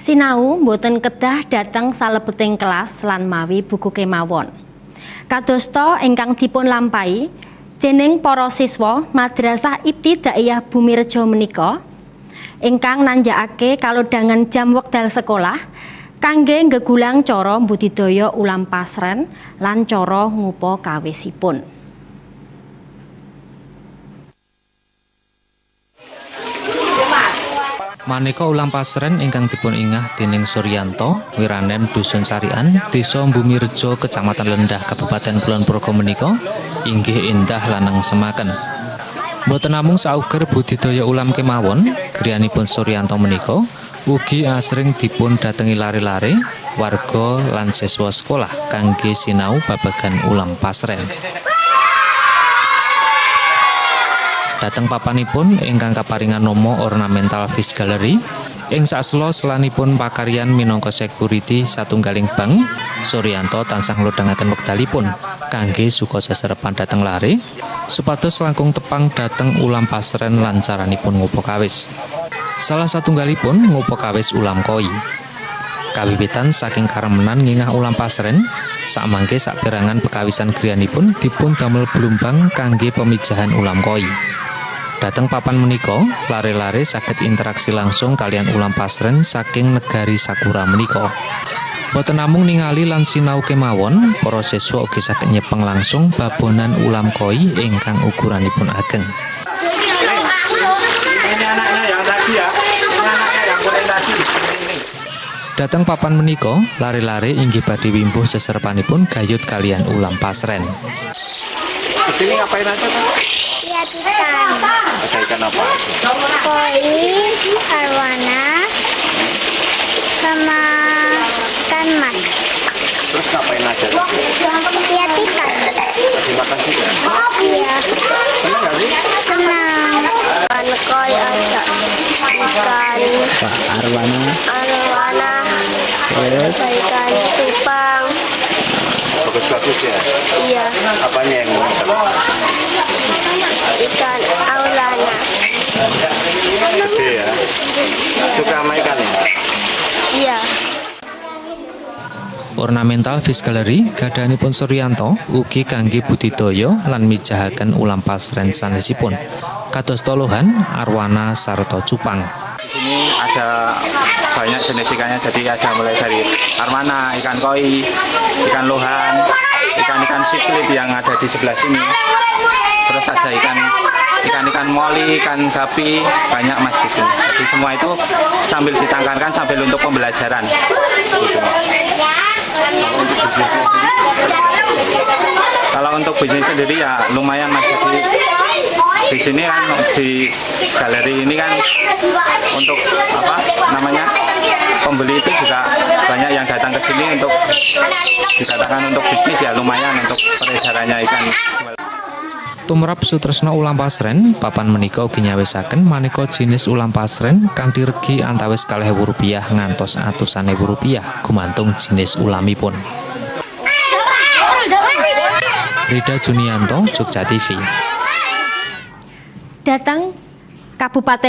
Sinau mboten kedah dhateng salebeting kelas lan mawi buku kemawon. Kadosta ingkang dipun lampahi dening para siswa Madrasah Ibtidaiyah Bumirejo menika ingkang nanjakake kalodhangan jam wekdal sekolah kangge nggegulang cara budidaya ulam pasren lan cara ngupa kawisipun. Maneka ulam pasren ingkang dipun ingah dening Suryanto, Wiranen Dusun Sarian, Desa Bumirejo, Kecamatan Lendah, Kabupaten Kulon Progo menika inggih endah lanang semaken. Mboten namung sauger budidaya ulam kemawon, griyanipun Suryanto menika ugi asring dipun datengi lare-lare warga lan siswa sekolah kangge sinau babagan ulam pasren. Dateng papanipun ingkang kaparingan nama Ornamental Fish Gallery ing sasela selanipun pakaryan minangka security satunggaling bank, Suryanto tansah nglodhangaken wekdalipun kangge suka seserepan dateng lare supados langkung tepang dateng ulam pasren lan caranipun ngupa kawis. Salah satunggalipun ngupa kawis ulam koi. Kawiwitan saking karemenan ngingah ulam pasren, sakmangke saperangan pekawisan griyanipun dipun damel blumbang kangge pemijahan ulam koi. Dateng papan menika, lare-lare saged interaksi langsung kalian ulam pasren saking negari Sakura menika. Boten namung ningali lan sinau kemawon, para siswa ugi saged nyepeng langsung babonan ulam koi ingkang ukuranipun ageng. Ini anaknya yang tadi ya, ini anaknya yang orientasi di sini ini. Dateng papan menika, lare-lare inggih badhe wimbuh seserpanipun gayut kalian ulam pasren. Di sini ngapain aja, Pak? Lihat ikan. Ada ikan apa? Koi, arwana, sama ikan mas. Terus ngapain aja? Lihat ikan. Kasih makan juga? Iya, Senang nggak sih? senang. Ikan koi ada ikan arwana, Terus ikan cupang. Bagus-bagus ya? Iya, Apanya yang ikan aulana. gede ya? Suka sama ikan ya? Iya. Ornamental Fish Gallery gadhanipun Suryanto ugi kangge budidaya lan mijahaken ulam pasren sanesipun kados tolohan, arwana sarta cupang. Di sini ada banyak jenis ikannya, jadi ada mulai dari arwana, ikan koi, ikan lohan, ikan-ikan siklit yang ada di sebelah sini. Terus ada ikan moli, ikan gapi, banyak mas di sini. Jadi semua itu sambil ditangkarkan sambil untuk pembelajaran. Gitu, mas. Kalau untuk bisnis sendiri ya lumayan mas. Jadi di sini kan di galeri ini kan untuk apa namanya pembeli itu juga banyak yang datang ke sini untuk dikatakan untuk bisnis ya lumayan untuk peredarannya ikan. Tumrap sutresna ulam pasren, papan menika ugi nyawisaken maneka jinis ulam pasren kanthi regi antawis Rp12.000 ngantos Rp100.000 gumantung jinis ulamipun. Rida Junianto, Jogja TV. Dateng Kabupaten